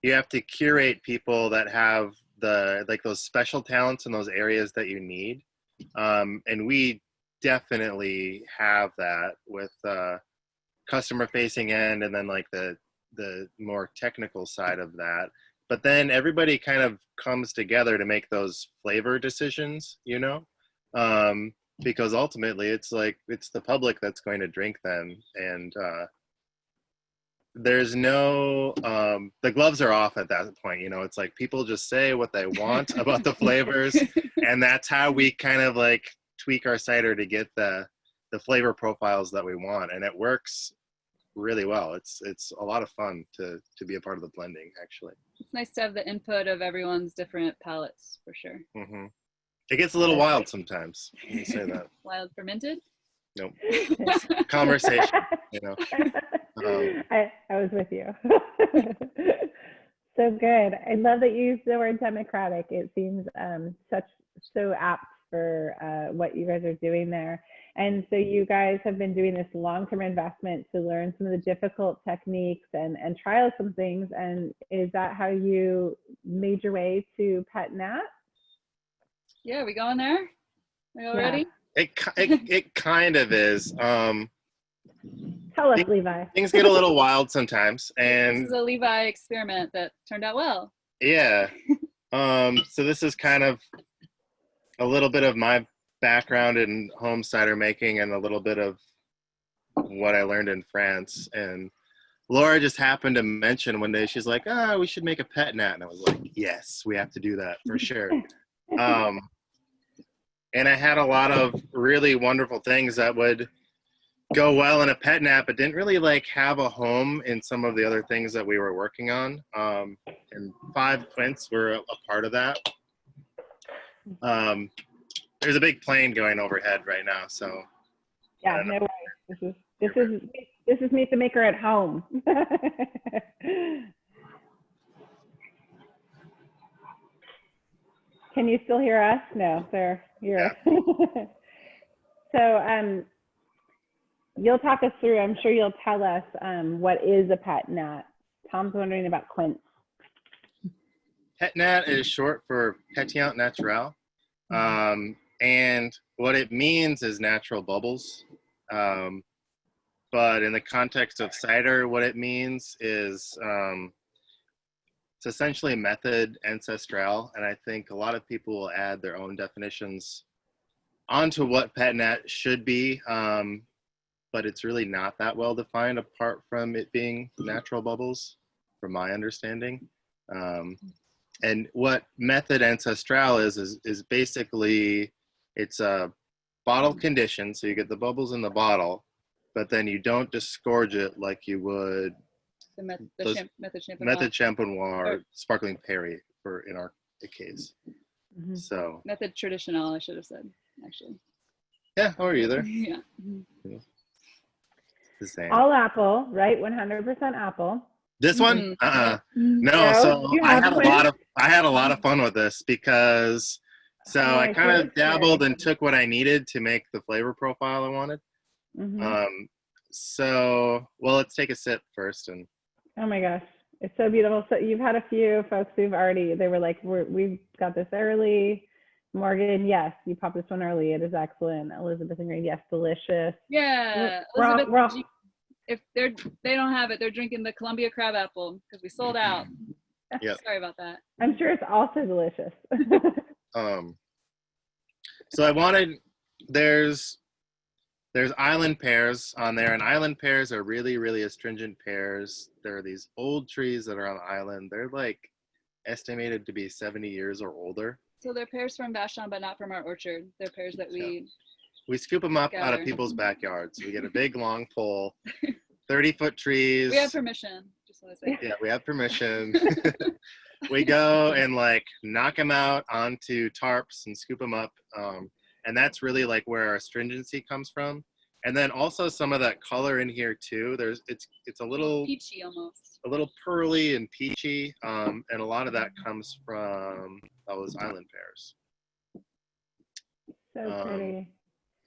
you have to curate people that have those special talents in those areas that you need. And we definitely have that with customer facing end, and then like the more technical side of that. But then everybody kind of comes together to make those flavor decisions, you know, because ultimately it's the public that's going to drink them. And there's no, the gloves are off at that point, you know. It's like people just say what they want about the flavors, and that's how we kind of like tweak our cider to get the flavor profiles that we want, and it works really well. It's a lot of fun to be a part of the blending, actually. It's nice to have the input of everyone's different palates, for sure. It gets a little wild sometimes when you say that. Wild fermented? Nope. Conversation, you know. I was with you. So good. I love that you used the word democratic. It seems so apt for what you guys are doing there. And so you guys have been doing this long-term investment to learn some of the difficult techniques and trial some things. And is that how you made your way to pet nat? Yeah, we going there? Are you all ready? It kind of is. Tell us, Levi. Things get a little wild sometimes, and this is a Levi experiment that turned out well. Yeah. So this is kind of a little bit of my background in home cider making and a little bit of what I learned in France. And Laura just happened to mention one day, she's like, we should make a pet nat. And I was like, yes, we have to do that for sure. And I had a lot of really wonderful things that would go well in a pet nat, but didn't really like have a home in some of the other things that we were working on. And 5 quints were a part of that. There's a big plane going overhead right now, so. Yeah, no worries. This is Meet the Maker at home. Can you still hear us? No, you're. Yeah. So you'll talk us through, I'm sure you'll tell us what is a pet nat. Tom's wondering about quints. Pet nat is short for Pétillant Naturel. And what it means is natural bubbles. But in the context of cider, what it means is it's essentially method ancestral. And I think a lot of people will add their own definitions onto what pet nat should be. But it's really not that well defined apart from it being natural bubbles, from my understanding. And what method ancestral is basically, it's a bottle condition. So you get the bubbles in the bottle, but then you don't disgorge it like you would method champenois or sparkling perry in our case. So method traditional, I should have said, actually. Yeah, or either. Yeah. The same. All apple, right? 100% apple. This one? No, so I had a lot of fun with this because I kind of dabbled and took what I needed to make the flavor profile I wanted. So let's take a sip first. And oh my gosh, it's so beautiful. So you've had a few folks who've already, they were like, we've got this early. Morgan, yes, you popped this one early. It is excellent. Elizabeth and Green, yes, delicious. Yeah, Elizabeth, if they don't have it, they're drinking the Columbia crab apple because we sold out. Yep. Sorry about that. I'm sure it's also delicious. So I wanted, there's island pears on there, and island pears are really, really astringent pears. There are these old trees that are on the island. They're like estimated to be 70 years or older. So they're pears from Vashon, but not from our orchard. They're pears that we Scoop them up out of gather. people's backyards. We get a big long pole, 30-foot trees. We have permission. Just want to say. Yeah, we have permission. We go and like knock them out onto tarps and scoop them up. And that's really like where our astringency comes from. And then also some of that color in here too. It's a little peachy almost. A little pearly and peachy. And a lot of that comes from those island pears. So pretty.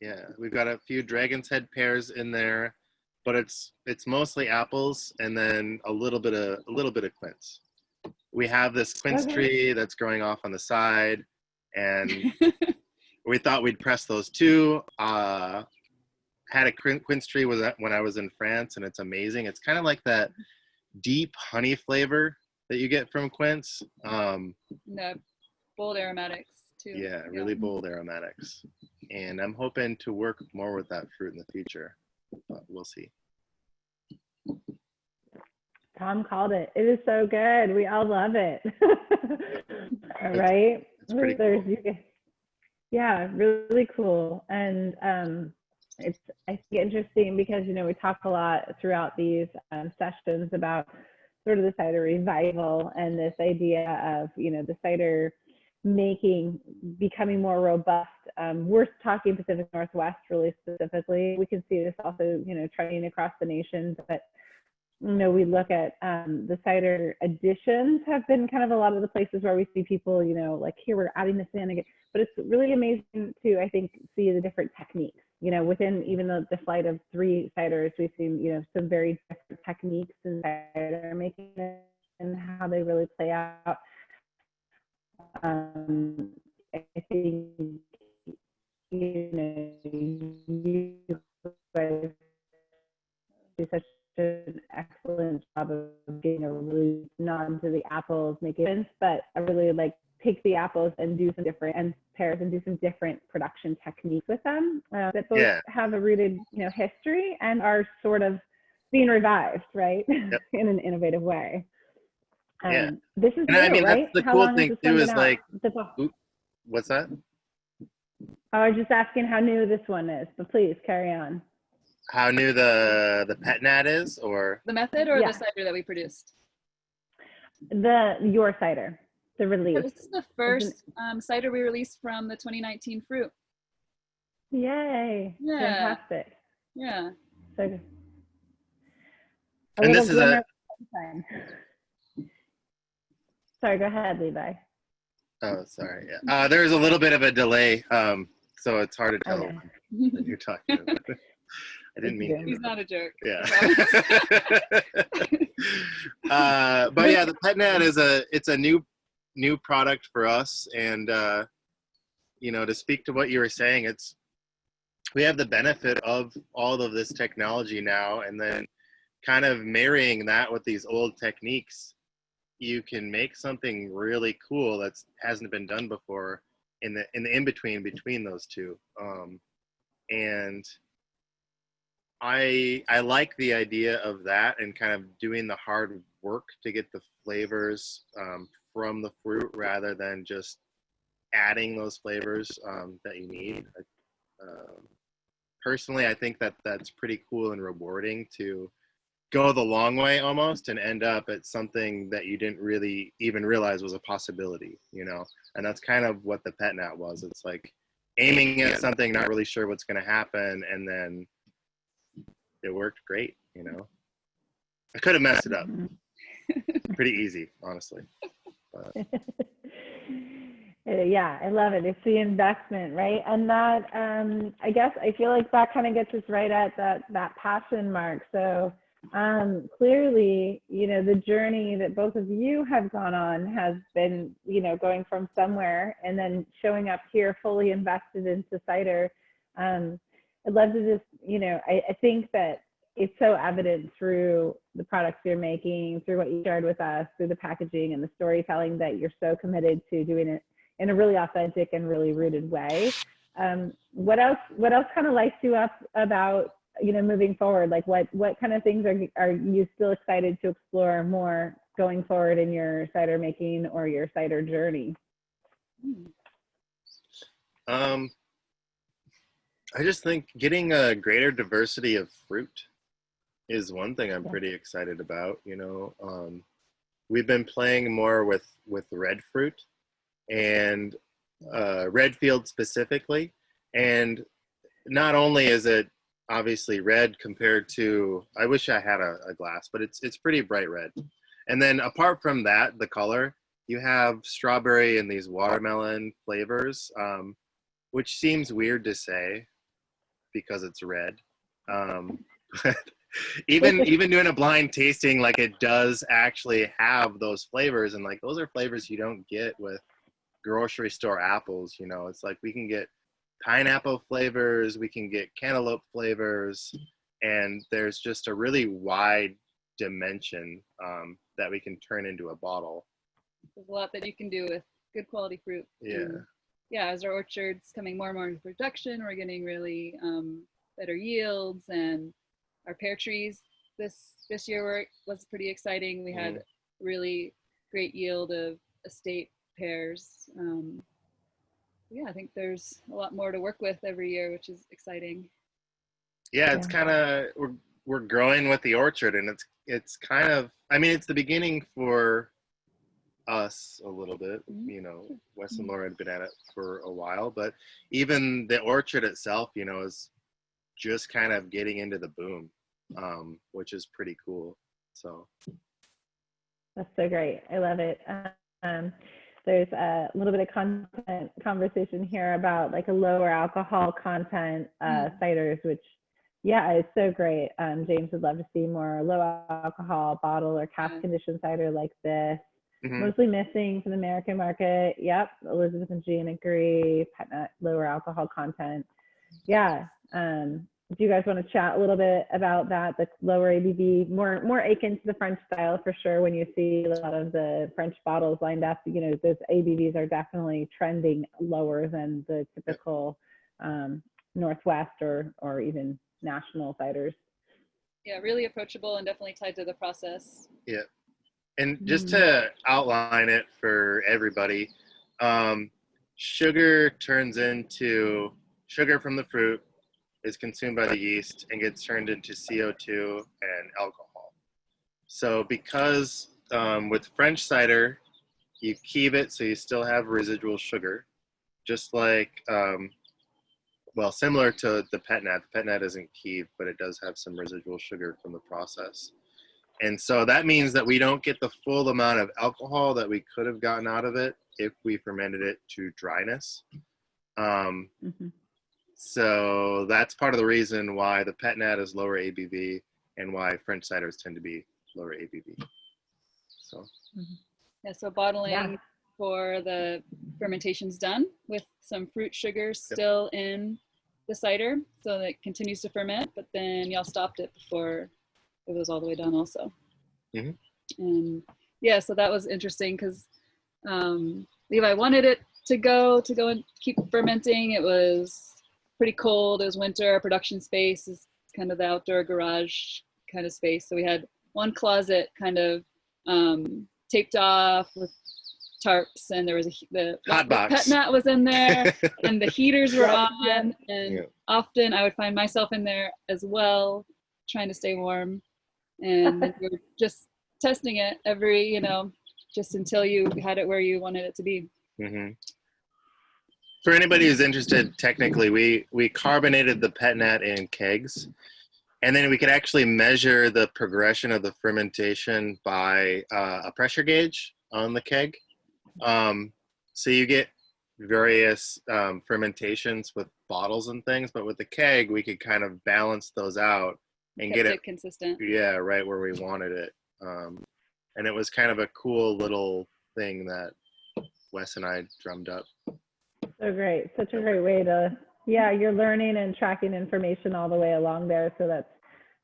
Yeah, we've got a few dragon's head pears in there, but it's mostly apples and then a little bit of quince. We have this quince tree that's growing off on the side, and we thought we'd press those too. Had a quince tree when I was in France, and it's amazing. It's kind of like that deep honey flavor that you get from quince. The bold aromatics too. Yeah, really bold aromatics. And I'm hoping to work more with that fruit in the future, but we'll see. Tom called it. It is so good. We all love it. Right? It's pretty cool. Yeah, really cool. And it's, I think, interesting because, you know, we talk a lot throughout these sessions about sort of the cider revival and this idea of, you know, the cider making becoming more robust. We're talking Pacific Northwest really specifically. We can see this also, you know, trending across the nation, but you know, we look at the cider additions have been kind of a lot of the places where we see people, you know, like here we're adding this in again, but it's really amazing to, I think, see the different techniques, you know, within even the flight of 3 ciders, we've seen, you know, some very different techniques in cider making and how they really play out. I think, you know, you guys do such an excellent job of getting a really not into the apples making sense, but I really like take the apples and do some different and pears and do some different production techniques with them that both have a rooted, you know, history and are sort of being revived, right? Yep. In an innovative way. This is new, I mean, right? that's the cool thing too is like, what's that? I was just asking how new this one is, but please carry on. How new the pet nat is, or the method, or the cider that we produced? Your cider, the release. Yeah, this is the first cider we released from the 2019 fruit. Yay! Yeah. Fantastic. Yeah. So good. And this is a. Sorry, go ahead, Levi. Oh, sorry. Yeah. There's a little bit of a delay, so it's hard to tell when you're talking about it. I didn't mean to. He's not a jerk. Yeah. But yeah, the pet nat is a new product for us, and you know, to speak to what you were saying, we have the benefit of all of this technology now, and then kind of marrying that with these old techniques, you can make something really cool that hasn't been done before in the in-between those two. And I like the idea of that and kind of doing the hard work to get the flavors from the fruit rather than just adding those flavors that you need. Personally, I think that's pretty cool and rewarding to go the long way almost and end up at something that you didn't really even realize was a possibility, you know? And that's kind of what the pet nat was. It's like aiming at something, not really sure what's going to happen, and then it worked great, you know? I could have messed it up. Pretty easy, honestly. But. Yeah, I love it. It's the investment, right? And that, I guess, I feel like that kind of gets us right at that passion mark. So clearly, you know, the journey that both of you have gone on has been, you know, going from somewhere and then showing up here fully invested into cider. I'd love to just, you know, I think that it's so evident through the products you're making, through what you shared with us, through the packaging and the storytelling, that you're so committed to doing it in a really authentic and really rooted way. What else kind of lights you up about, moving forward? Like what kind of things are you still excited to explore more going forward in your cider making or your cider journey? I just think getting a greater diversity of fruit is one thing I'm pretty excited about. We've been playing more with red fruit and red field specifically. And not only is it obviously red compared to, I wish I had a glass, but it's pretty bright red. And then apart from that, the color, you have strawberry and these watermelon flavors, which seems weird to say because it's red. But even doing a blind tasting, like, it does actually have those flavors, and like those are flavors you don't get with grocery store apples. It's like we can get pineapple flavors, we can get cantaloupe flavors, and there's just a really wide dimension that we can turn into a bottle. There's a lot that you can do with good quality fruit. Yeah. And yeah, as our orchard's coming more and more into production, we're getting really better yields, and our pear trees this year was pretty exciting. We had really great yield of estate pears. Yeah, I think there's a lot more to work with every year, which is exciting. Yeah, it's kind of, we're growing with the orchard, and it's kind of, it's the beginning for us a little bit. Wes and Laura had been at it for a while, but even the orchard itself, is just kind of getting into the boom, which is pretty cool. So that's so great. I love it. There's a little bit of conversation here about like a lower alcohol content ciders, which is so great. James would love to see more low alcohol bottle or cask conditioned cider like this. Mostly missing from the American market. Yep, Elizabeth and Jean agree. Pet nut, lower alcohol content. Yeah. Do you guys want to chat a little bit about that? The lower ABV, more akin to the French style for sure. When you see a lot of the French bottles lined up, those ABVs are definitely trending lower than the typical Northwest or even national ciders. Yeah, really approachable and definitely tied to the process. Yeah. And just to outline it for everybody, sugar from the fruit is consumed by the yeast and gets turned into CO2 and alcohol. So because with French cider, you keeve it so you still have residual sugar, just like, similar to the pet nat. The pet nat isn't keeved, but it does have some residual sugar from the process. And so that means that we don't get the full amount of alcohol that we could have gotten out of it if we fermented it to dryness. So that's part of the reason why the pet nat is lower ABV and why French ciders tend to be lower ABV. So so bottling for the fermentation's done with some fruit sugar still in the cider, so that it continues to ferment, but then y'all stopped it before it was all the way done also. And so that was interesting because Levi wanted it to go and keep fermenting. It was pretty cold. It was winter. Our production space is kind of the outdoor garage kind of space. So we had one closet kind of taped off with tarps, and there was the pet nut was in there, and the heaters were on, and often I would find myself in there as well, trying to stay warm. And then we were just testing it every, just until you had it where you wanted it to be. For anybody who's interested, technically, we carbonated the pet nat in kegs, and then we could actually measure the progression of the fermentation by a pressure gauge on the keg. So you get various fermentations with bottles and things, but with the keg, we could kind of balance those out and get it consistent. Yeah, right where we wanted it. And it was kind of a cool little thing that Wes and I drummed up. So great. Such a great way to, you're learning and tracking information all the way along there. So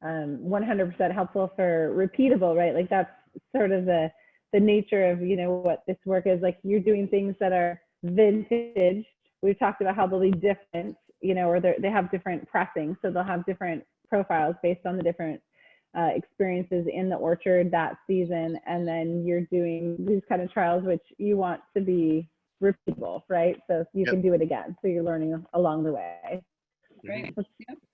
100% helpful for repeatable, right? Like that's sort of the nature of, you know, what this work is. Like you're doing things that are vintage. We've talked about how they'll be different, you know, or they have different pressings. So they'll have different profiles based on the different experiences in the orchard that season. And then you're doing these kind of trials, which you want to be repeatable, right? So you can do it again. So you're learning along the way. Right.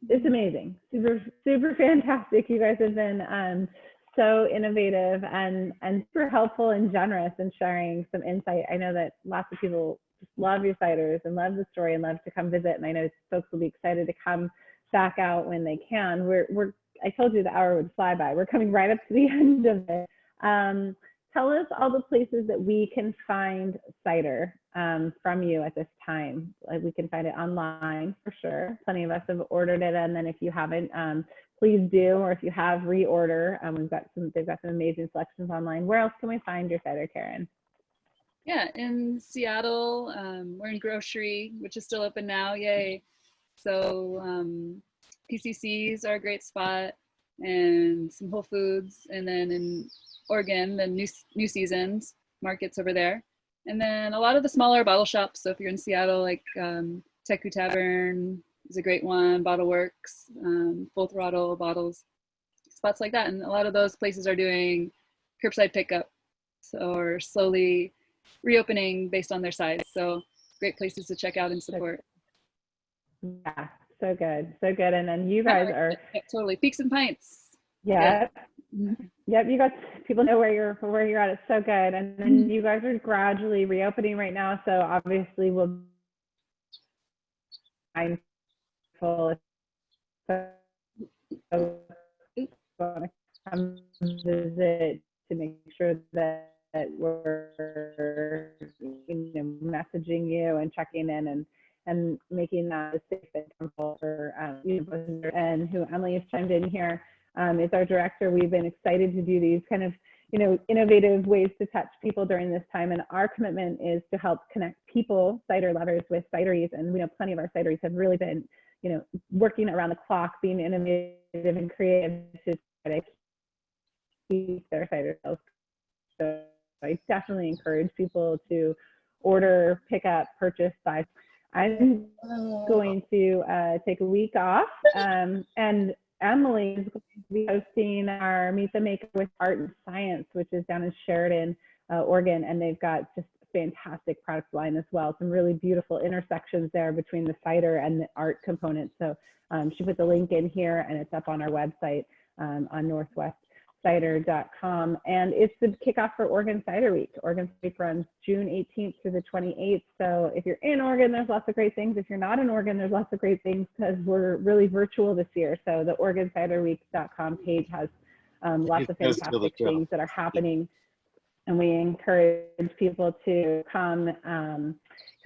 It's amazing. Super fantastic. You guys have been so innovative and super helpful and generous in sharing some insight. I know that lots of people just love your ciders and love the story and love to come visit. And I know folks will be excited to come back out when they can. I told you the hour would fly by. We're coming right up to the end of it. Tell us all the places that we can find cider from you at this time. Like we can find it online for sure. Plenty of us have ordered it, and then if you haven't, please do. Or if you have, reorder. They've got some amazing selections online. Where else can we find your cider, Karen? Yeah, in Seattle, we're in grocery, which is still open now. Yay! So PCCs are a great spot, and some Whole Foods, and then in Oregon, the New Seasons markets over there, and then a lot of the smaller bottle shops. So if you're in Seattle, like Teku Tavern is a great one, Bottle Works, Full Throttle Bottles, spots like that. And a lot of those places are doing curbside pickup or slowly reopening based on their size. So great places to check out and support. Yeah, so good, so good. And then you guys are totally Peaks and Pints. Yeah. Yep, you guys, people know where you're at. It's so good. And then you guys are gradually reopening right now. So obviously we'll be mindful if want to come visit to make sure that we're, you know, messaging you and checking in and making that safe and comfortable for you and who Emily has chimed in here. Is our director. We've been excited to do these kind of, you know, innovative ways to touch people during this time. And our commitment is to help connect people, cider lovers, with cideries. And we know plenty of our cideries have really been, you know, working around the clock, being innovative and creative to try to keep their cider sales. So I definitely encourage people to order, pick up, purchase, buy. I'm going to take a week off and Emily is going to be hosting our Meet the Maker with Art and Science, which is down in Sheridan, Oregon, and they've got just a fantastic product line as well. Some really beautiful intersections there between the cider and the art component. So she put the link in here, and it's up on our website on northwestcider.com. And it's the kickoff for Oregon Cider Week. Oregon Cider Week runs June 18th through the 28th. So if you're in Oregon, there's lots of great things. If you're not in Oregon, there's lots of great things because we're really virtual this year. So the OregonCiderWeek.com page has lots of fantastic things that are happening. And we encourage people to come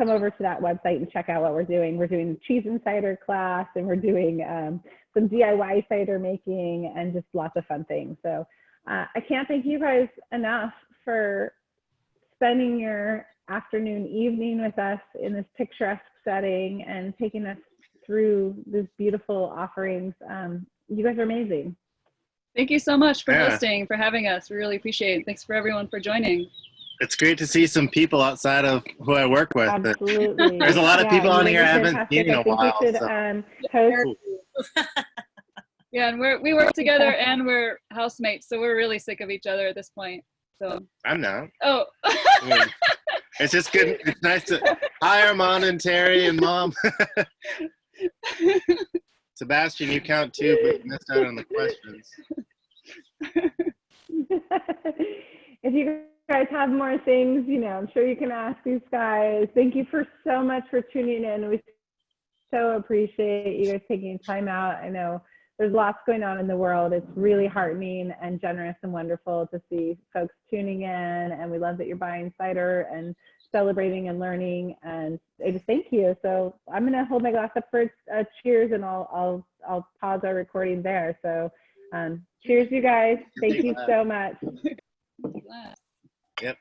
over to that website and check out what we're doing. We're doing cheese and cider class, and we're doing some DIY cider making and just lots of fun things. So I can't thank you guys enough for spending your afternoon, evening with us in this picturesque setting and taking us through these beautiful offerings. You guys are amazing. Thank you so much for hosting, for having us. We really appreciate it. Thanks for everyone for joining. It's great to see some people outside of who I work with. Absolutely. There's a lot of people on here I haven't seen in a while. We should, host. Yeah, and we work together and we're housemates, so we're really sick of each other at this point. So I'm not. Oh. It's just good. It's nice to hi Armand and Terry and Mom. Sebastian, you count too, but you missed out on the questions. If you guys have more things, you know, I'm sure you can ask these guys. Thank you so much for tuning in. We so appreciate you guys taking time out. I know there's lots going on in the world. It's really heartening and generous and wonderful to see folks tuning in, and we love that you're buying cider and celebrating and learning, and I just thank you. So I'm gonna hold my glass up for cheers, and I'll pause our recording there. So cheers, you guys. Thank you so much. Yep.